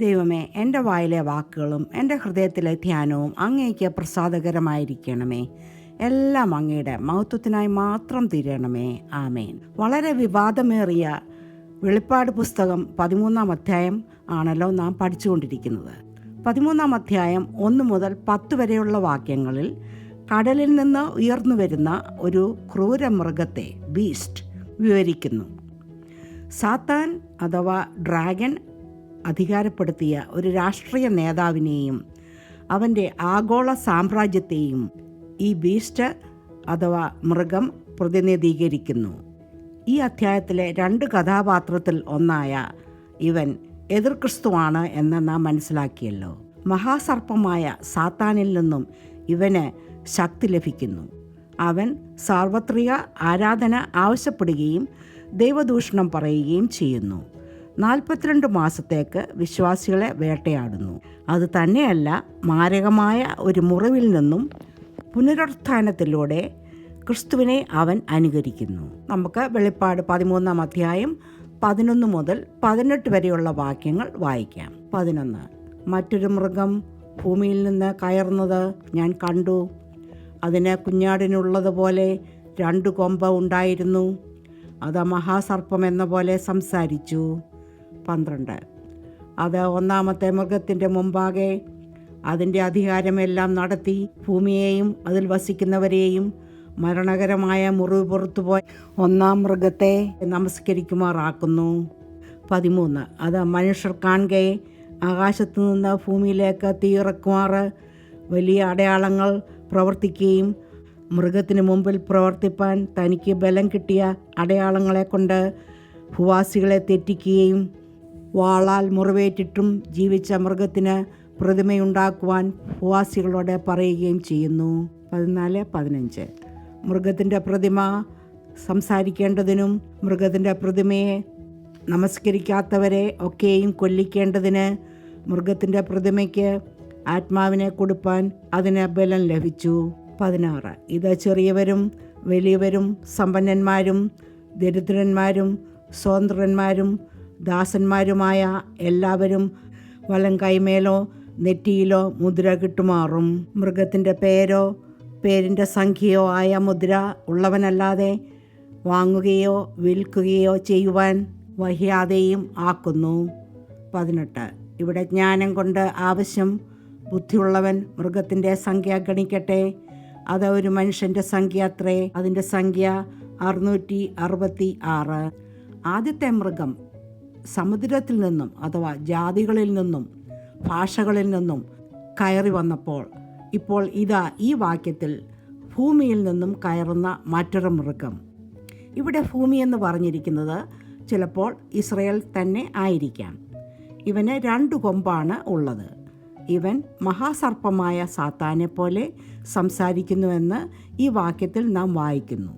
ദൈവമേ, എൻ്റെ വായിലെ വാക്കുകളും എൻ്റെ ഹൃദയത്തിലെ ധ്യാനവും അങ്ങേക്ക് പ്രസാദകരമായിരിക്കണമേ. എല്ലാം അങ്ങയുടെ മഹത്വത്തിനായി മാത്രം തീരണമേ. ആമേൻ. വളരെ വിവാദമേറിയ വെളിപ്പാട് പുസ്തകം 13-ാം അധ്യായം ആണല്ലോ നാം പഠിച്ചുകൊണ്ടിരിക്കുന്നത്. 13-ാം അധ്യായം 1 മുതൽ 10 വരെയുള്ള വാക്യങ്ങളിൽ കടലിൽ നിന്ന് ഉയർന്നു വരുന്ന ഒരു ക്രൂരമൃഗത്തെ, ബീസ്റ്റ്, വിവരിക്കുന്നു. സാത്താൻ അഥവാ ഡ്രാഗൺ അധികാരപ്പെടുത്തിയ ഒരു രാഷ്ട്രീയ നേതാവിനെയും അവൻ്റെ ആഗോള സാമ്രാജ്യത്തെയും ഈ ബീസ്റ്റ് അഥവാ മൃഗം പ്രതിനിധീകരിക്കുന്നു. ഈ അധ്യായത്തിലെ 2 കഥാപാത്രത്തിൽ ഒന്നായ ഇവൻ എതിർ ക്രിസ്തുവാണ് എന്ന് നാം മനസ്സിലാക്കിയല്ലോ. മഹാസർപ്പമായ സാത്താനിൽ നിന്നും ഇവന് ശക്തി ലഭിക്കുന്നു. അവൻ സാർവത്രിക ആരാധന ആവശ്യപ്പെടുകയും ദൈവദൂഷണം പറയുകയും ചെയ്യുന്നു. 42 മാസത്തേക്ക് വിശ്വാസികളെ വേട്ടയാടുന്നു. അത് തന്നെയല്ല, മാരകമായ ഒരു മുറിവിൽ നിന്നും പുനരുത്ഥാനത്തിലൂടെ ക്രിസ്തുവിനെ അവൻ അനുകരിക്കുന്നു. നമുക്ക് വെളിപ്പാട് 13-ാം അധ്യായം 11 മുതൽ 18 വരെയുള്ള വാക്യങ്ങൾ വായിക്കാം. 11. മറ്റൊരു മൃഗം ഭൂമിയിൽ നിന്ന് കയറുന്നത് ഞാൻ കണ്ടു. അതിന് കുഞ്ഞാടിനുള്ളതുപോലെ 2 കൊമ്പ് ഉണ്ടായിരുന്നു. അത് മഹാസർപ്പം എന്ന പോലെ സംസാരിച്ചു. 12. അത് 1-ാമത്തെ മൃഗത്തിൻ്റെ മുമ്പാകെ അതിൻ്റെ അധികാരമെല്ലാം നടത്തി ഭൂമിയെയും അതിൽ വസിക്കുന്നവരെയും മരണകരമായ മുറിവ് പുറത്തുപോയി 1-ാം മൃഗത്തെ നമസ്കരിക്കുമാറാക്കുന്നു. 13. അത് മനുഷ്യർ കാണുകെ ആകാശത്തു നിന്ന് ഭൂമിയിലേക്ക് തീയിറക്കുമാറ് വലിയ അടയാളങ്ങൾ പ്രവർത്തിക്കുകയും മൃഗത്തിന് മുമ്പിൽ പ്രവർത്തിപ്പാൻ തനിക്ക് ബലം കിട്ടിയ അടയാളങ്ങളെ കൊണ്ട് ഭൂവാസികളെ തെറ്റിക്കുകയും വാളാൽ മുറിവേറ്റിട്ടും ജീവിച്ച മൃഗത്തിന് പ്രതിമയുണ്ടാക്കുവാൻ ഭൂവാസികളോട് പറയുകയും ചെയ്യുന്നു. 14, 15. മൃഗത്തിൻ്റെ പ്രതിമ സംസാരിക്കേണ്ടതിനും മൃഗത്തിൻ്റെ പ്രതിമയെ നമസ്കരിക്കാത്തവരെ ഒക്കെയും കൊല്ലിക്കേണ്ടതിന് മൃഗത്തിൻ്റെ പ്രതിമയ്ക്ക് ആത്മാവിനെ കൊടുപ്പാൻ അതിന് ബലം ലഭിച്ചു. 16. ഇത് ചെറിയവരും വലിയവരും സമ്പന്നന്മാരും ദരിദ്രന്മാരും സ്വതന്ത്രന്മാരും ദാസന്മാരുമായ എല്ലാവരും വലം കൈമേലോ നെറ്റിയിലോ മുദ്ര കിട്ടുമാറും. മൃഗത്തിൻ്റെ പേരോ പേരിൻ്റെ സംഖ്യയോ ആയ മുദ്ര ഉള്ളവനല്ലാതെ വാങ്ങുകയോ വിൽക്കുകയോ ചെയ്യുവാൻ വഹിയാതെയും ആക്കുന്നു. 18. ഇവിടെ ജ്ഞാനം കൊണ്ട് ആവശ്യം. ബുദ്ധിയുള്ളവൻ മൃഗത്തിൻ്റെ സംഖ്യ ഗണിക്കട്ടെ. അത് ഒരു മനുഷ്യൻ്റെ സംഖ്യ അത്രേ. അതിൻ്റെ സംഖ്യ 666. ആദ്യത്തെ മൃഗം സമുദ്രത്തിൽ നിന്നും അഥവാ ജാതികളിൽ നിന്നും ഭാഷകളിൽ നിന്നും കയറി വന്നപ്പോൾ ഇപ്പോൾ ഇതാ ഈ വാക്യത്തിൽ ഭൂമിയിൽ നിന്നും കയറുന്ന മറ്റൊരു മൃഗം. ഇവിടെ ഭൂമി എന്ന് പറഞ്ഞിരിക്കുന്നത് ചിലപ്പോൾ ഇസ്രയേൽ തന്നെ ആയിരിക്കാം. ഇവന് 2 കൊമ്പാണ് ഉള്ളത്. ഇവൻ മഹാസർപ്പമായ സാത്താനെ പോലെ സംസാരിക്കുന്നുവെന്ന് ഈ വാക്യത്തിൽ നാം വായിക്കുന്നു.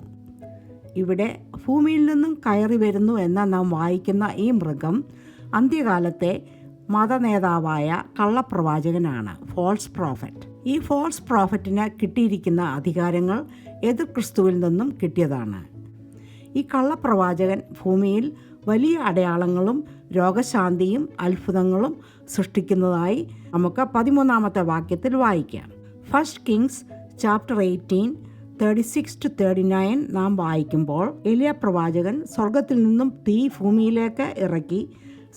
ഇവിടെ ഭൂമിയിൽ നിന്നും കയറി വരുന്നു എന്ന് നാം വായിക്കുന്ന ഈ മൃഗം അന്ത്യകാലത്തെ മതനേതാവായ കള്ളപ്രവാചകനാണ്, ഫോൾസ് പ്രോഫറ്റ്. ഈ ഫോൾസ് പ്രോഫറ്റിന് കിട്ടിയിരിക്കുന്ന അധികാരങ്ങൾ എതിർ ക്രിസ്തുവിൽ നിന്നും കിട്ടിയതാണ്. ഈ കള്ളപ്രവാചകൻ ഭൂമിയിൽ വലിയ അടയാളങ്ങളും രോഗശാന്തിയും അത്ഭുതങ്ങളും സൃഷ്ടിക്കുന്നതായി നമുക്ക് 13-ാമത്തെ വാക്യത്തിൽ വായിക്കാം. 1 Kings chapter 18 36-39 നാം വായിക്കുമ്പോൾ എലിയ പ്രവാചകൻ സ്വർഗത്തിൽ നിന്നും തീ ഭൂമിയിലേക്ക് ഇറക്കി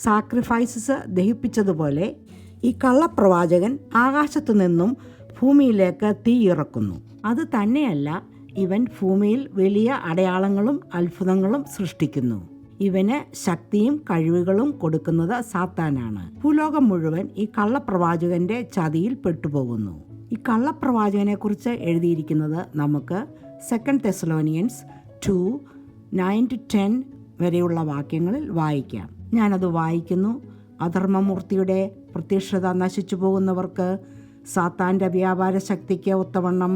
സാക്രിഫൈസസ് ദഹിപ്പിച്ചതുപോലെ ഈ കള്ളപ്രവാചകൻ ആകാശത്തു നിന്നും ഭൂമിയിലേക്ക് തീ ഇറക്കുന്നു. അത് തന്നെയല്ല, ഇവൻ ഭൂമിയിൽ വലിയ അടയാളങ്ങളും അത്ഭുതങ്ങളും സൃഷ്ടിക്കുന്നു. ഇവന് ശക്തിയും കഴിവുകളും കൊടുക്കുന്നത് സാത്താനാണ്. ഭൂലോകം മുഴുവൻ ഈ കള്ളപ്രവാചകന്റെ ചതിയിൽ പെട്ടുപോകുന്നു. ഈ കള്ളപ്രവാചകനെ കുറിച്ച് എഴുതിയിരിക്കുന്നത് നമുക്ക് 2 Thessalonians 2 9-10 വരെയുള്ള വാക്യങ്ങളിൽ വായിക്കാം. ഞാനത് വായിക്കുന്നു. അധർമ്മമൂർത്തിയുടെ പ്രത്യക്ഷത നശിച്ചു പോകുന്നവർക്ക് സാത്താൻ്റെ വ്യാപാര ശക്തിക്ക് ഒത്തവണ്ണം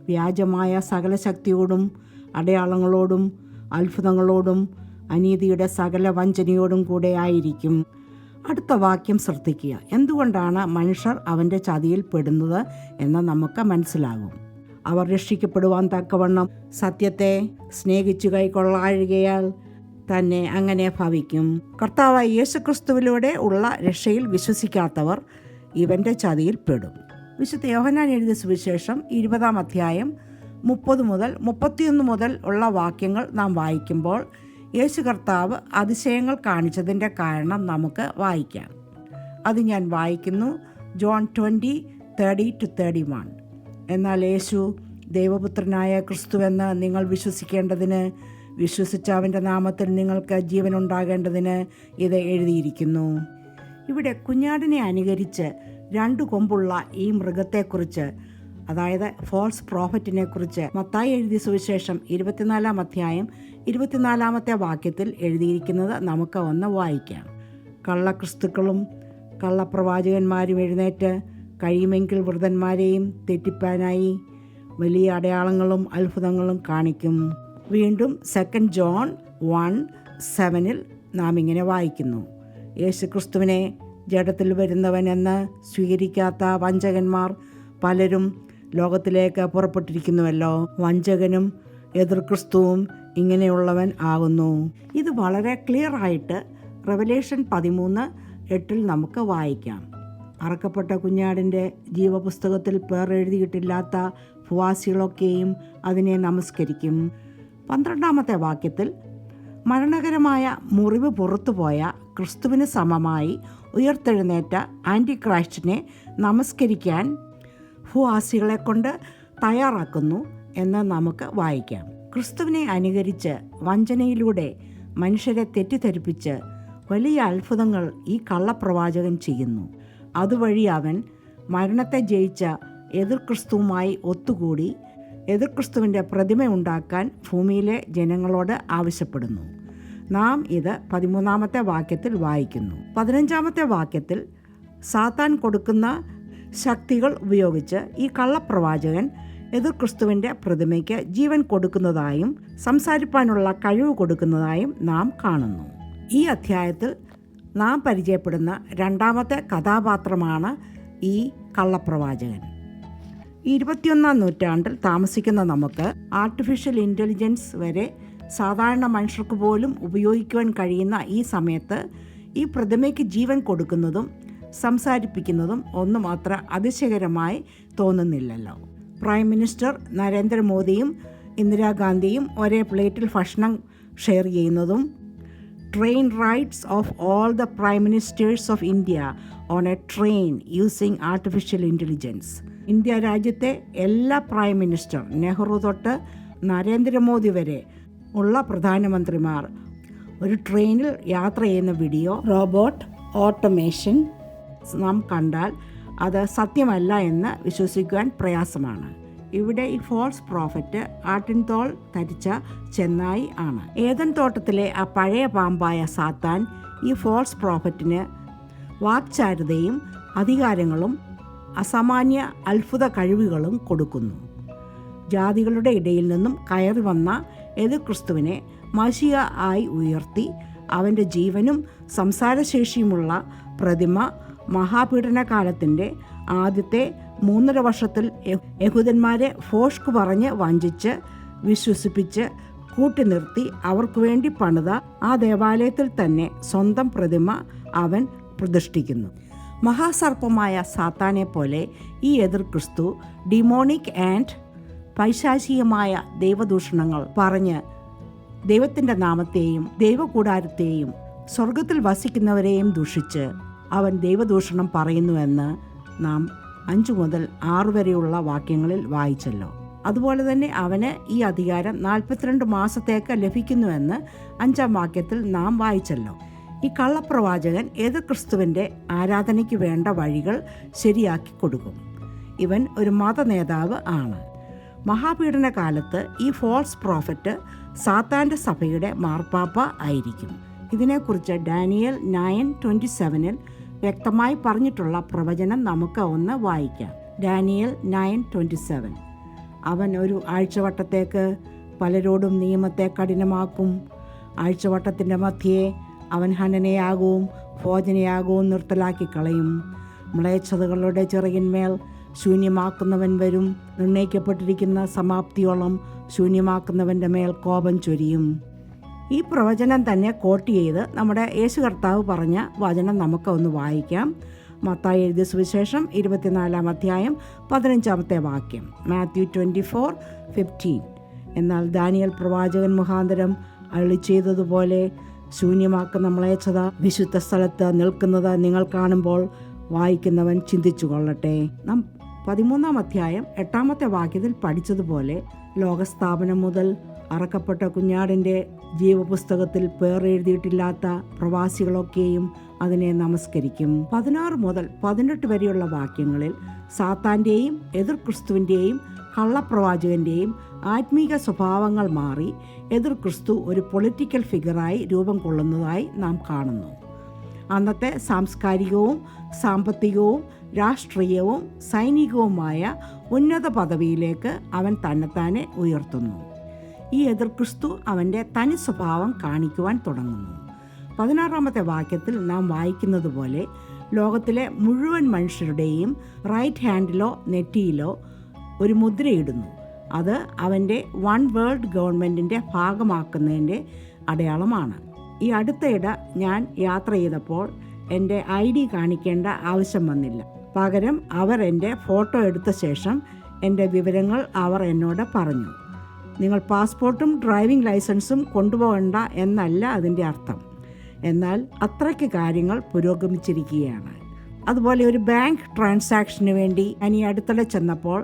വ്യാജമായ സകല ശക്തിയോടും അടയാളങ്ങളോടും അത്ഭുതങ്ങളോടും അനീതിയുടെ സകല വഞ്ചനയോടും കൂടെ ആയിരിക്കും. അടുത്ത വാക്യം ശ്രദ്ധിക്കുക. എന്തുകൊണ്ടാണ് മനുഷ്യർ അവൻ്റെ ചതിയിൽ പെടുന്നത് എന്ന് നമുക്ക് മനസ്സിലാകും. അവർ രക്ഷിക്കപ്പെടുവാൻ തക്കവണ്ണം സത്യത്തെ സ്നേഹിച്ചു കൈക്കൊള്ളാഴുകയാൽ തന്നെ അങ്ങനെ ഭവിക്കും. കർത്താവായ യേശുക്രിസ്തുവിലൂടെ ഉള്ള രക്ഷയിൽ വിശ്വസിക്കാത്തവർ ഇവൻ്റെ ചതിയിൽ പെടും. വിശുദ്ധ യോഹന്നാൻ എഴുതിയ സുവിശേഷം 20 അധ്യായം 30 മുതൽ 31 മുതൽ ഉള്ള വാക്യങ്ങൾ നാം വായിക്കുമ്പോൾ യേശു കർത്താവ് അതിശയങ്ങൾ കാണിച്ചതിൻ്റെ കാരണം നമുക്ക് വായിക്കാം. അത് ഞാൻ വായിക്കുന്നു. ജോൺ 20:30-31. എന്നാൽ യേശു ദൈവപുത്രനായ ക്രിസ്തുവെന്ന് നിങ്ങൾ വിശ്വസിക്കേണ്ടതിന്, വിശ്വസിച്ച അവൻ്റെ നാമത്തിൽ നിങ്ങൾക്ക് ജീവനുണ്ടാകേണ്ടതിന് ഇത് എഴുതിയിരിക്കുന്നു. ഇവിടെ കുഞ്ഞാടിനെ അനുകരിച്ച് 2 കൊമ്പുള്ള ഈ മൃഗത്തെക്കുറിച്ച്, അതായത് ഫോൾസ് പ്രോഫറ്റിനെ കുറിച്ച് മത്തായി എഴുതിയ സുവിശേഷം 24 അധ്യായം 24 വാക്യത്തിൽ എഴുതിയിരിക്കുന്നത് നമുക്ക് ഒന്ന് വായിക്കാം. കള്ളക്രിസ്തുക്കളും കള്ളപ്രവാചകന്മാരും എഴുന്നേറ്റ് കഴിയുമെങ്കിൽ വൃതന്മാരെയും തെറ്റിപ്പാനായി വലിയ അടയാളങ്ങളും അത്ഭുതങ്ങളും കാണിക്കും. വീണ്ടും 2 ജോൺ 1:7 നാം ഇങ്ങനെ വായിക്കുന്നു. യേശുക്രിസ്തുവിനെ ജഡത്തിൽ വരുന്നവൻ എന്ന് സ്വീകരിക്കാത്ത വഞ്ചകന്മാർ പലരും ലോകത്തിലേക്ക് പുറപ്പെട്ടിരിക്കുന്നുവല്ലോ. വഞ്ചകനും എതിർ ക്രിസ്തുവും ഇങ്ങനെയുള്ളവൻ ആകുന്നു. ഇത് വളരെ ക്ലിയർ ആയിട്ട് റെവലേഷൻ 13:8 നമുക്ക് വായിക്കാം. അറക്കപ്പെട്ട കുഞ്ഞാടിൻ്റെ ജീവപുസ്തകത്തിൽ പേർ എഴുതിയിട്ടില്ലാത്ത ഭൂവാസികളൊക്കെയും അതിനെ നമസ്കരിക്കും. 12 വാക്യത്തിൽ മരണകരമായ മുറിവ് പുറത്തുപോയ ക്രിസ്തുവിന് സമമായി ഉയർത്തെഴുന്നേറ്റ ആൻറ്റിക്രൈസ്റ്റിനെ നമസ്കരിക്കാൻ ഭൂവാസികളെ കൊണ്ട് തയ്യാറാക്കുന്നു എന്ന് നമുക്ക് വായിക്കാം. ക്രിസ്തുവിനെ അനുകരിച്ച് വഞ്ചനയിലൂടെ മനുഷ്യരെ തെറ്റിദ്ധരിപ്പിച്ച് വലിയ അത്ഭുതങ്ങൾ ഈ കള്ളപ്രവാചകൻ ചെയ്യുന്നു. അതുവഴി അവൻ മരണത്തെ ജയിച്ച എതിർ ക്രിസ്തുവുമായി ഒത്തുകൂടി എതിർ ക്രിസ്തുവിൻ്റെ പ്രതിമ ഉണ്ടാക്കാൻ ഭൂമിയിലെ ജനങ്ങളോട് ആവശ്യപ്പെടുന്നു. നാം ഇത് 13 വാക്യത്തിൽ വായിക്കുന്നു. 15 വാക്യത്തിൽ സാത്താൻ കൊടുക്കുന്ന ശക്തികൾ ഉപയോഗിച്ച് ഈ കള്ളപ്രവാചകൻ എതിർ ക്രിസ്തുവിൻ്റെ പ്രതിമയ്ക്ക് ജീവൻ കൊടുക്കുന്നതായും സംസാരിപ്പാനുള്ള കഴിവ് കൊടുക്കുന്നതായും നാം കാണുന്നു. ഈ അധ്യായത്തിൽ നാം പരിചയപ്പെടുന്ന 2ാമത്തെ കഥാപാത്രമാണ് ഈ കള്ളപ്രവാചകൻ. 21 നൂറ്റാണ്ടിൽ താമസിക്കുന്ന നമുക്ക് ആർട്ടിഫിഷ്യൽ ഇൻ്റലിജൻസ് വരെ സാധാരണ മനുഷ്യർക്ക് പോലും ഉപയോഗിക്കുവാൻ കഴിയുന്ന ഈ സമയത്ത് ഈ പ്രതിമയ്ക്ക് ജീവൻ കൊടുക്കുന്നതും സംസാരിപ്പിക്കുന്നതും ഒന്നും അത്ര അതിശയകരമായി തോന്നുന്നില്ലല്ലോ. പ്രൈം മിനിസ്റ്റർ നരേന്ദ്രമോദിയും ഇന്ദിരാഗാന്ധിയും ഒരേ പ്ലേറ്റിൽ ഭക്ഷണം ഷെയർ ചെയ്യുന്നതും, train rides of all the prime ministers of India on A train using artificial intelligence. India രാജ്യത്തെ എല്ലാ പ്രൈം മിനിസ്റ്റർ, നെഹ്റു തൊട്ട് നരേന്ദ്രമോദി വരെ ഉള്ള പ്രധാനമന്ത്രിമാർ ഒരു ട്രെയിനിൽ യാത്ര ചെയ്യുന്ന വീഡിയോ റോബോട്ട് ഓട്ടോമേഷൻ നാം കണ്ടാൽ അത് സത്യമല്ല എന്ന് വിശ്വസിക്കുവാൻ പ്രയാസമാണ്. ഇവിടെ ഈ ഫോൾസ് പ്രോഫറ്റ് ആട്ടിൻതോൾ ധരിച്ച ചെന്നായി ആണ്. ഏദൻ തോട്ടത്തിലെ ആ പഴയ പാമ്പായ സാത്താൻ ഈ ഫോൾസ് പ്രോഫറ്റിന് വാക്ചാരുതയും അധികാരങ്ങളും അസാമാന്യ അത്ഭുത കഴിവുകളും കൊടുക്കുന്നു. ജാതികളുടെ ഇടയിൽ നിന്നും കയറി വന്ന എതിർ ക്രിസ്തുവിനെ മശിയ ആയി ഉയർത്തി അവൻ്റെ ജീവനും സംസാരശേഷിയുമുള്ള പ്രതിമ മഹാപീഡനകാലത്തിൻ്റെ ആദ്യത്തെ 3.5 വർഷത്തിൽ യഹൂദന്മാരെ ഫോഷ്ക് പറഞ്ഞ് വഞ്ചിച്ച് വിശ്വസിപ്പിച്ച് കൂട്ടി നിർത്തി അവർക്ക് വേണ്ടി പണിത ആ ദേവാലയത്തിൽ തന്നെ സ്വന്തം പ്രതിമ അവൻ പ്രതിഷ്ഠിക്കുന്നു. മഹാസർപ്പമായ സാത്താനെ പോലെ ഈ എതിർ ക്രിസ്തു ഡിമോണിക് ആൻഡ് പൈശാചികമായ ദൈവദൂഷണങ്ങൾ പറഞ്ഞ് ദൈവത്തിൻ്റെ നാമത്തെയും ദൈവകൂടാരത്തെയും സ്വർഗത്തിൽ വസിക്കുന്നവരെയും ദൂഷിച്ച് അവൻ ദൈവദൂഷണം പറയുന്നുവെന്ന് നാം 5 മുതൽ 6 വരെയുള്ള വാക്യങ്ങളിൽ വായിച്ചല്ലോ. അതുപോലെ തന്നെ അവന് ഈ അധികാരം 42 മാസത്തേക്ക് ലഭിക്കുന്നുവെന്ന് 5-ാം വാക്യത്തിൽ നാം വായിച്ചല്ലോ. ഈ കള്ളപ്രവാചകൻ എതിർ ക്രിസ്തുവിൻ്റെ ആരാധനയ്ക്ക് വേണ്ട വഴികൾ ശരിയാക്കി കൊടുക്കും. ഇവൻ ഒരു മത നേതാവ് ആണ്. മഹാപീഡന കാലത്ത് ഈ ഫോൾസ് പ്രോഫറ്റ് സാത്താൻ്റെ സഭയുടെ മാർപ്പാപ്പ ആയിരിക്കും. ഇതിനെക്കുറിച്ച് ഡാനിയൽ 9:27 വ്യക്തമായി പറഞ്ഞിട്ടുള്ള പ്രവചനം നമുക്ക് ഒന്ന് വായിക്കാം. ഡാനിയൽ 9:27. അവൻ ഒരു ആഴ്ചവട്ടത്തേക്ക് പലരോടും നിയമത്തെ കഠിനമാക്കും. ആഴ്ചവട്ടത്തിൻ്റെ മധ്യേ അവൻ ഹനനയാകവും ഭോജനയാകവും നിർത്തലാക്കി കളയും. മ്ലേച്ഛതകളുടെ ചിറകിന്മേൽ ശൂന്യമാക്കുന്നവൻ വരും. നിർണയിക്കപ്പെട്ടിരിക്കുന്ന സമാപ്തിയോളം ശൂന്യമാക്കുന്നവൻ്റെ മേൽ കോപം ചൊരിയും. ഈ പ്രവചനം തന്നെ കോട്ട് ചെയ്ത് നമ്മുടെ യേശു കർത്താവ് പറഞ്ഞ വചനം നമുക്ക് ഒന്ന് വായിക്കാം. മത്തായി എഴുതിയ സുവിശേഷം 24 അധ്യായം 15 വാക്യം. മാത്യു 24:15. എന്നാൽ ദാനിയേൽ പ്രവാചകൻ മുഖാന്തരം അരുളി ചെയ്തതുപോലെ ശൂന്യമാക്കുന്ന മ്ലേച്ഛത വിശുദ്ധ സ്ഥലത്ത് നിൽക്കുന്നത് നിങ്ങൾ കാണുമ്പോൾ വായിക്കുന്നവൻ ചിന്തിച്ചു കൊള്ളട്ടെ. നാം 13 അധ്യായം 8 വാക്യത്തിൽ പഠിച്ചതുപോലെ ലോകസ്ഥാപനം മുതൽ അറക്കപ്പെട്ട കുഞ്ഞാടിൻ്റെ ജീവപുസ്തകത്തിൽ പേർ എഴുതിയിട്ടില്ലാത്ത പ്രവാസികളൊക്കെയും അതിനെ നമസ്കരിക്കും. 16 മുതൽ 18 വരെയുള്ള വാക്യങ്ങളിൽ സാത്താൻ്റെയും എതിർ ക്രിസ്തുവിൻ്റെയും കള്ളപ്രവാചകൻ്റെയും ആത്മീക സ്വഭാവങ്ങൾ മാറി എതിർ ക്രിസ്തു ഒരു പൊളിറ്റിക്കൽ ഫിഗറായി രൂപം കൊള്ളുന്നതായി നാം കാണുന്നു. അന്നത്തെ സാംസ്കാരികവും സാമ്പത്തികവും രാഷ്ട്രീയവും സൈനികവുമായ ഉന്നത പദവിയിലേക്ക് അവൻ തന്നെത്താനെ ഉയർത്തുന്നു. ഈ എതിർ ക്രിസ്തു അവൻ്റെ തനി സ്വഭാവം കാണിക്കുവാൻ തുടങ്ങുന്നു. 16 വാക്യത്തിൽ നാം വായിക്കുന്നത് പോലെ ലോകത്തിലെ മുഴുവൻ മനുഷ്യരുടെയും റൈറ്റ് ഹാൻഡിലോ നെറ്റിയിലോ ഒരു മുദ്രയിടുന്നു. അത് അവൻ്റെ വൺ വേൾഡ് ഗവൺമെൻറ്റിൻ്റെ ഭാഗമാക്കുന്നതിൻ്റെ അടയാളമാണ്. ഈ അടുത്തയിടെ ഞാൻ യാത്ര ചെയ്തപ്പോൾ എൻ്റെ ID കാണിക്കേണ്ട ആവശ്യം വന്നില്ല. പകരം അവർ എൻ്റെ ഫോട്ടോ എടുത്ത ശേഷം എൻ്റെ വിവരങ്ങൾ അവർ എന്നോട് പറഞ്ഞു. നിങ്ങൾ പാസ്പോർട്ടും ഡ്രൈവിംഗ് ലൈസൻസും കൊണ്ടുപോകണ്ട എന്നല്ല അതിൻ്റെ അർത്ഥം. എന്നാൽ അത്രയ്ക്ക് കാര്യങ്ങൾ പുരോഗമിച്ചിരിക്കുകയാണ്. അതുപോലെ ഒരു ബാങ്ക് ട്രാൻസാക്ഷന് വേണ്ടി ഞാൻ ഈ അടുത്തിടെ ചെന്നപ്പോൾ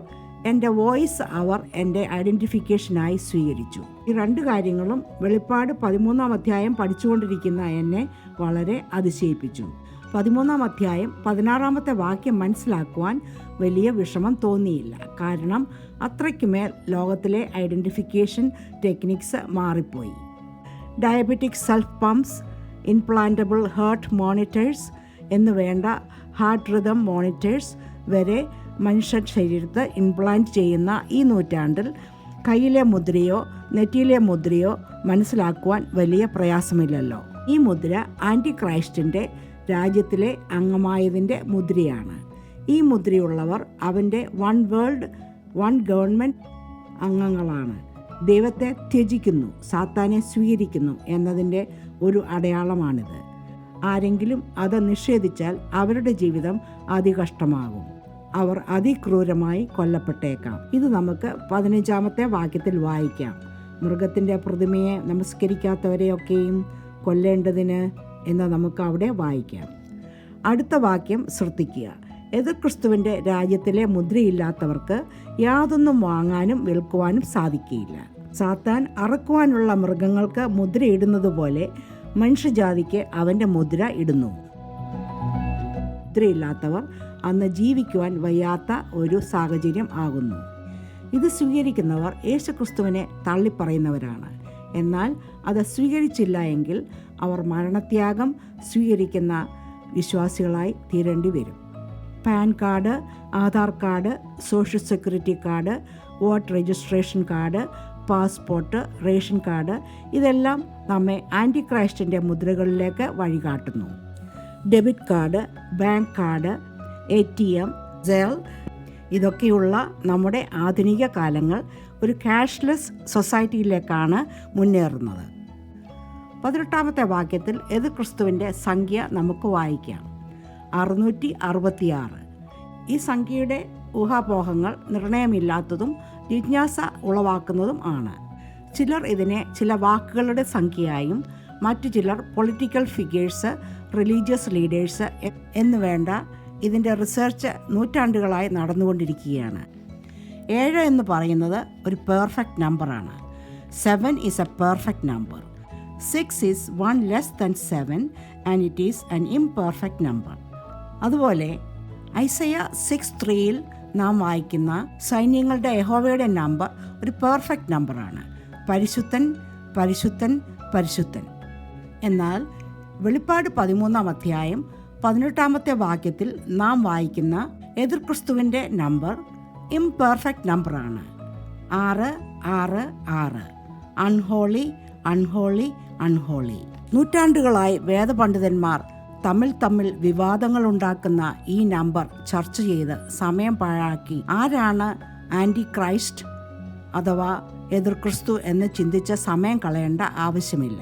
എൻ്റെ വോയിസ് അവർ എൻ്റെ ഐഡൻറ്റിഫിക്കേഷനായി സ്വീകരിച്ചു. ഈ 2 കാര്യങ്ങളും വെളിപ്പാട് 13 അധ്യായം പഠിച്ചുകൊണ്ടിരിക്കുന്ന എന്നെ വളരെ അതിശയിപ്പിച്ചു. 13 അധ്യായം 16 വാക്യം മനസ്സിലാക്കുവാൻ വലിയ വിഷമം തോന്നിയില്ല. കാരണം അത്രയ്ക്കുമേൽ ലോകത്തിലെ ഐഡൻറ്റിഫിക്കേഷൻ ടെക്നിക്സ് മാറിപ്പോയി. Diabetic self pumps, implantable heart monitors എന്ന് വേണ്ട ഹാർട്ട് റിതം മോണിറ്റേഴ്സ് വരെ മനുഷ്യ ശരീരത്ത് ഇംപ്ലാന്റ് ചെയ്യുന്ന ഈ നൂറ്റാണ്ടിൽ കയ്യിലെ മുദ്രയോ നെറ്റിയിലെ മുദ്രയോ മനസ്സിലാക്കുവാൻ വലിയ പ്രയാസമില്ലല്ലോ. ഈ മുദ്ര ആൻറ്റി ക്രൈസ്റ്റിൻ്റെ രാജ്യത്തിലെ അംഗമായതിൻ്റെ മുദ്രയാണ്. ഈ മുദ്രയുള്ളവർ അവൻ്റെ വൺ വേൾഡ് വൺ ഗവൺമെൻറ് അംഗങ്ങളാണ്. ദൈവത്തെ ത്യജിക്കുന്നു, സാത്താനെ സ്വീകരിക്കുന്നു എന്നതിൻ്റെ ഒരു അടയാളമാണിത്. ആരെങ്കിലും അത് നിഷേധിച്ചാൽ അവരുടെ ജീവിതം അതികഷ്ടമാകും. അവർ അതിക്രൂരമായി കൊല്ലപ്പെട്ടേക്കാം. ഇത് നമുക്ക് 15 വാക്യത്തിൽ വായിക്കാം. മൃഗത്തിൻ്റെ പ്രതിമയെ നമസ്കരിക്കാത്തവരെയൊക്കെയും കൊല്ലേണ്ടതിന് എന്ന് നമുക്ക് അവിടെ വായിക്കാം. അടുത്ത വാക്യം ശ്രദ്ധിക്കുക. എതിർ ക്രിസ്തുവിൻ്റെ രാജ്യത്തിലെ മുദ്രയില്ലാത്തവർക്ക് യാതൊന്നും വാങ്ങാനും വിൽക്കുവാനും സാധിക്കുകയില്ല. സാത്താൻ അറക്കുവാനുള്ള മൃഗങ്ങൾക്ക് മുദ്രയിടുന്നത് പോലെ മനുഷ്യജാതിക്ക് അവൻ്റെ മുദ്ര ഇടുന്നു. മുദ്രയില്ലാത്തവർ അന്ന് ജീവിക്കുവാൻ വയ്യാത്ത ഒരു സാഹചര്യം ആകുന്നു. ഇത് സ്വീകരിക്കുന്നവർ യേശുക്രിസ്തുവിനെ തള്ളിപ്പറയുന്നവരാണ്. എന്നാൽ അത് സ്വീകരിച്ചില്ല എങ്കിൽ അവർ മരണത്യാഗം സ്വീകരിക്കുന്ന വിശ്വാസികളായി തീരേണ്ടി വരും. PAN card, Aadhaar card, social security card, vote registration card, passport, ration card ഇതെല്ലാം നമ്മെ ആൻറ്റി ക്രൈസ്റ്റിൻ്റെ മുദ്രകളിലേക്ക് വഴികാട്ടുന്നു. Debit card, bank card, ATM, cell ഇതൊക്കെയുള്ള നമ്മുടെ ആധുനിക കാലങ്ങൾ ഒരു ക്യാഷ്ലെസ് സൊസൈറ്റിയിലേക്കാണ് മുന്നേറുന്നത്. 18 വാക്യത്തിൽ എതിർ ക്രിസ്തുവിൻ്റെ സംഖ്യ നമുക്ക് വായിക്കാം. 666. ഈ സംഖ്യയുടെ ഊഹാപോഹങ്ങൾ നിർണയമില്ലാത്തതും ജിജ്ഞാസ ഉളവാക്കുന്നതും ആണ്. ചിലർ ഇതിനെ ചില വാക്കുകളുടെ സംഖ്യയായും മറ്റു ചിലർ പൊളിറ്റിക്കൽ ഫിഗേഴ്സ്, റിലീജിയസ് ലീഡേഴ്സ് എന്ന് വേണ്ട ഇതിൻ്റെ റിസർച്ച് നൂറ്റാണ്ടുകളായി നടന്നുകൊണ്ടിരിക്കുകയാണ്. 7 എന്ന് പറയുന്നത് ഒരു പെർഫെക്റ്റ് നമ്പറാണ്. 7 is A perfect number. 6 is 1 less than 7 and it is an imperfect number. അതുപോലെ ഐസയ 6:3 നാം വായിക്കുന്ന സൈന്യങ്ങളുടെ യഹോവയുടെ നമ്പർ ഒരു പെർഫെക്റ്റ് നമ്പറാണ്. പരിശുദ്ധൻ, പരിശുദ്ധൻ, പരിശുദ്ധൻ. എന്നാൽ വെളിപ്പാട് 13 അധ്യായം 18 വാക്യത്തിൽ നാം വായിക്കുന്ന എതിർ ക്രിസ്തുവിൻ്റെ നമ്പർ ഇംപെർഫെക്റ്റ് നമ്പറാണ്. 666. Unholy, unholy, unholy. നൂറ്റാണ്ടുകളായി വേദപണ്ഡിതന്മാർ തമ്മിൽ വിവാദങ്ങൾ ഉണ്ടാക്കുന്ന ഈ നമ്പർ ചർച്ച ചെയ്ത് സമയം പാഴാക്കി ആരാണ് ആൻറ്റി ക്രൈസ്റ്റ് അഥവാ എതിർ ക്രിസ്തു എന്ന് ചിന്തിച്ച് സമയം കളയേണ്ട ആവശ്യമില്ല.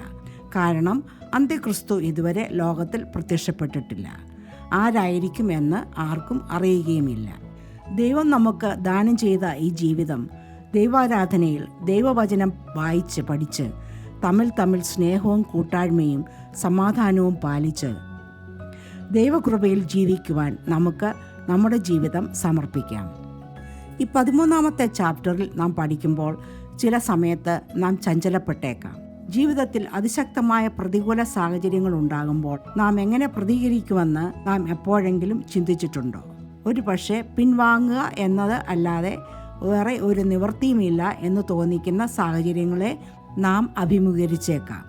കാരണം അന്ത്യക്രിസ്തു ഇതുവരെ ലോകത്തിൽ പ്രത്യക്ഷപ്പെട്ടിട്ടില്ല. ആരായിരിക്കും എന്ന് ആർക്കും അറിയുകയുമില്ല. ദൈവം നമുക്ക് ദാനം ചെയ്ത ഈ ജീവിതം ദൈവാരാധനയിൽ ദൈവവചനം വായിച്ച് പഠിച്ച് തമ്മിൽ സ്നേഹവും കൂട്ടായ്മയും സമാധാനവും പാലിച്ച് ദൈവകൃപയിൽ ജീവിക്കുവാൻ നമുക്ക് നമ്മുടെ ജീവിതം സമർപ്പിക്കാം. ഈ 13-ാമത്തെ ചാപ്റ്ററിൽ നാം പഠിക്കുമ്പോൾ ചില സമയത്ത് നാം ചഞ്ചലപ്പെട്ടേക്കാം. ജീവിതത്തിൽ അതിശക്തമായ പ്രതികൂല സാഹചര്യങ്ങൾ ഉണ്ടാകുമ്പോൾ നാം എങ്ങനെ പ്രതികരിക്കുമെന്ന് നാം എപ്പോഴെങ്കിലും ചിന്തിച്ചിട്ടുണ്ടോ? ഒരു പക്ഷേ പിൻവാങ്ങുക എന്നത് അല്ലാതെ വേറെ ഒരു നിവൃത്തിയുമില്ല എന്ന് തോന്നിക്കുന്ന സാഹചര്യങ്ങളെ നാം അഭിമുഖീകരിച്ചേക്കാം.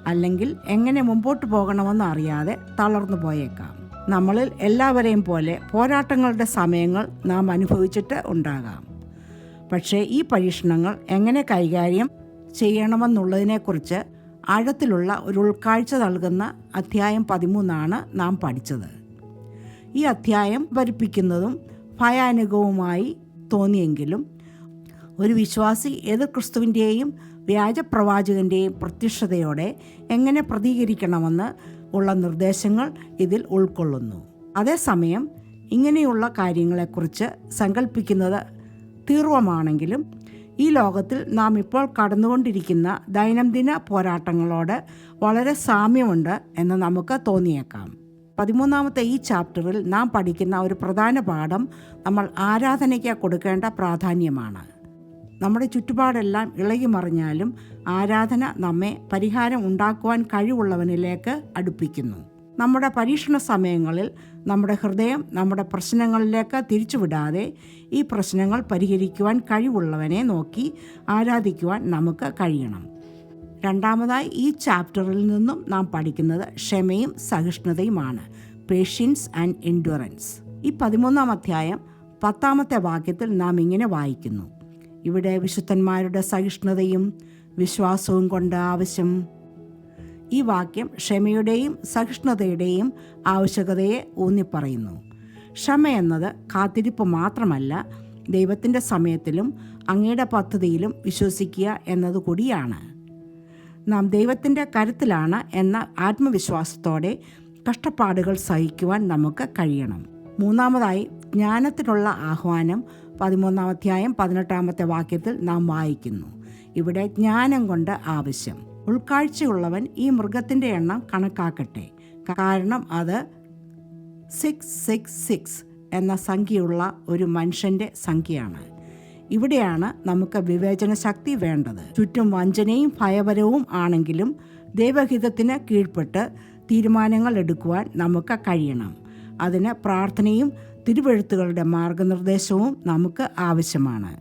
അല്ലെങ്കിൽ എങ്ങനെ മുമ്പോട്ട് പോകണമെന്ന് അറിയാതെ തളർന്നു പോയേക്കാം. നമ്മളിൽ എല്ലാവരെയും പോലെ പോരാട്ടങ്ങളുടെ സമയങ്ങൾ നാം അനുഭവിച്ചിട്ട് ഉണ്ടാകാം. പക്ഷേ ഈ പരീക്ഷണങ്ങൾ എങ്ങനെ കൈകാര്യം ചെയ്യണമെന്നുള്ളതിനെക്കുറിച്ച് ആഴത്തിലുള്ള ഒരു ഉൾക്കാഴ്ച നൽകുന്ന അധ്യായം 13 നാം പഠിച്ചത്. ഈ അധ്യായം ഭരിപ്പിക്കുന്നതും ഭയാനകവുമായി തോന്നിയെങ്കിലും ഒരു വിശ്വാസി എതിർ ക്രിസ്തുവിൻ്റെയും വ്യാജപ്രവാചകൻ്റെയും പ്രത്യക്ഷതയോടെ എങ്ങനെ പ്രതികരിക്കണമെന്ന് ഉള്ള നിർദ്ദേശങ്ങൾ ഇതിൽ ഉൾക്കൊള്ളുന്നു. അതേസമയം ഇങ്ങനെയുള്ള കാര്യങ്ങളെക്കുറിച്ച് സങ്കല്പിക്കുന്നത് തീർവമാണെങ്കിലും ഈ ലോകത്തിൽ നാം ഇപ്പോൾ കടന്നുകൊണ്ടിരിക്കുന്ന ദൈനംദിന പോരാട്ടങ്ങളോട് വളരെ സാമ്യമുണ്ട് എന്ന് നമുക്ക് തോന്നിയേക്കാം. 13-ാമത്തെ ഈ ചാപ്റ്ററിൽ നാം പഠിക്കുന്ന ഒരു പ്രധാന പാഠം നമ്മൾ ആരാധനയ്ക്ക് കൊടുക്കേണ്ട പ്രാധാന്യമാണ്. നമ്മുടെ ചുറ്റുപാടെല്ലാം ഇളകി മറിഞ്ഞാലും ആരാധന നമ്മെ പരിഹാരം ഉണ്ടാക്കുവാൻ കഴിവുള്ളവനിലേക്ക് അടുപ്പിക്കുന്നു. നമ്മുടെ പരീക്ഷണ സമയങ്ങളിൽ നമ്മുടെ ഹൃദയം നമ്മുടെ പ്രശ്നങ്ങളിലേക്ക് തിരിച്ചുവിടാതെ ഈ പ്രശ്നങ്ങൾ പരിഹരിക്കുവാൻ കഴിവുള്ളവനെ നോക്കി ആരാധിക്കുവാൻ നമുക്ക് കഴിയണം. രണ്ടാമതായി ഈ ചാപ്റ്ററിൽ നിന്നും നാം പഠിക്കുന്നത് ക്ഷമയും സഹിഷ്ണുതയുമാണ്. Patients and endurance. ഈ 13-ാം അധ്യായം 10-ാമത്തെ വാക്യത്തിൽ നാം ഇങ്ങനെ വായിക്കുന്നു: ഇവിടെ വിശുദ്ധന്മാരുടെ സഹിഷ്ണുതയും വിശ്വാസവും കൊണ്ട് ആവശ്യം. ഈ വാക്യം ക്ഷമയുടെയും സഹിഷ്ണുതയുടെയും ആവശ്യകതയെ ഊന്നിപ്പറയുന്നു. ക്ഷമ എന്നത് കാത്തിരിപ്പ് മാത്രമല്ല, ദൈവത്തിൻ്റെ സമയത്തിലും അങ്ങയുടെ പദ്ധതിയിലും വിശ്വസിക്കുക എന്നതുകൂടിയാണ്. നാം ദൈവത്തിൻ്റെ കരുത്തിലാണ് എന്ന ആത്മവിശ്വാസത്തോടെ കഷ്ടപ്പാടുകൾ സഹിക്കുവാൻ നമുക്ക് കഴിയണം. മൂന്നാമതായി ജ്ഞാനത്തിനുള്ള ആഹ്വാനം 13-ാം അധ്യായം 18-ാമത്തെ വാക്യത്തിൽ നാം വായിക്കുന്നു. ഇവിടെ ജ്ഞാനം കൊണ്ട് ആവശ്യം. ഉൾക്കാഴ്ചയുള്ളവൻ ഈ മൃഗത്തിൻ്റെ എണ്ണം കണക്കാക്കട്ടെ, കാരണം അത് 666 എന്ന സംഖ്യയുള്ള ഒരു മനുഷ്യൻ്റെ സംഖ്യയാണ്. ഇവിടെയാണ് നമുക്ക് വിവേചന ശക്തി വേണ്ടത്. ചുറ്റും വഞ്ചനയും ഭയപരവും ആണെങ്കിലും ദൈവഹിതത്തിന് കീഴ്പ്പെട്ട് തീരുമാനങ്ങൾ എടുക്കുവാൻ നമുക്ക് കഴിയണം. അതിന് പ്രാർത്ഥനയും തിരുവെഴുത്തുകളുടെ മാർഗനിർദ്ദേശവും നമുക്ക് ആവശ്യമാണ്.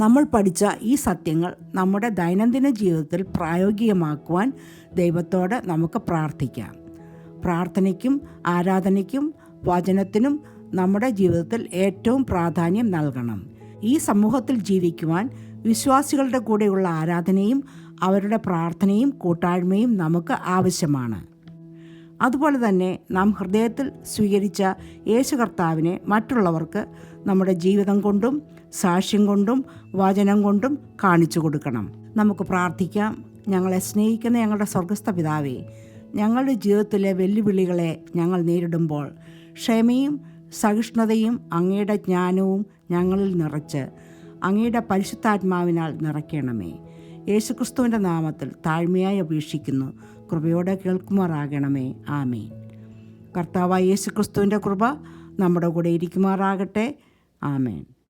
നമ്മൾ പഠിച്ച ഈ സത്യങ്ങൾ നമ്മുടെ ദൈനംദിന ജീവിതത്തിൽ പ്രായോഗികമാക്കുവാൻ ദൈവത്തോട് നമുക്ക് പ്രാർത്ഥിക്കാം. പ്രാർത്ഥനയ്ക്കും ആരാധനയ്ക്കും വചനത്തിനും നമ്മുടെ ജീവിതത്തിൽ ഏറ്റവും പ്രാധാന്യം നൽകണം. ഈ സമൂഹത്തിൽ ജീവിക്കുവാൻ വിശ്വാസികളുടെ കൂടെയുള്ള ആരാധനയും അവരുടെ പ്രാർത്ഥനയും കൂട്ടായ്മയും നമുക്ക് ആവശ്യമാണ്. അതുപോലെ തന്നെ നാം ഹൃദയത്തിൽ സ്വീകരിച്ച യേശു കർത്താവിനെ മറ്റുള്ളവർക്ക് നമ്മുടെ ജീവിതം കൊണ്ടും സാക്ഷ്യം കൊണ്ടും വചനം കൊണ്ടും കാണിച്ചു കൊടുക്കണം. നമുക്ക് പ്രാർത്ഥിക്കാം. ഞങ്ങളെ സ്നേഹിക്കുന്ന ഞങ്ങളുടെ സ്വർഗസ്ഥ പിതാവേ, ഞങ്ങളുടെ ജീവിതത്തിലെ വെല്ലുവിളികളെ ഞങ്ങൾ നേരിടുമ്പോൾ ക്ഷമയും സഹിഷ്ണുതയും അങ്ങയുടെ ജ്ഞാനവും ഞങ്ങളിൽ നിറച്ച് അങ്ങയുടെ പരിശുദ്ധാത്മാവിനാൽ നിറയ്ക്കണമേ. യേശുക്രിസ്തുവിൻ്റെ നാമത്തിൽ താഴ്മയായി അപേക്ഷിക്കുന്നു. കൃപയോടെ കേൾക്കുമാറാകണമേ. ആമേൻ. കർത്താവായ യേശുക്രിസ്തുവിൻ്റെ കൃപ നമ്മുടെ കൂടെ ഇരിക്കുമാറാകട്ടെ. ആമേൻ.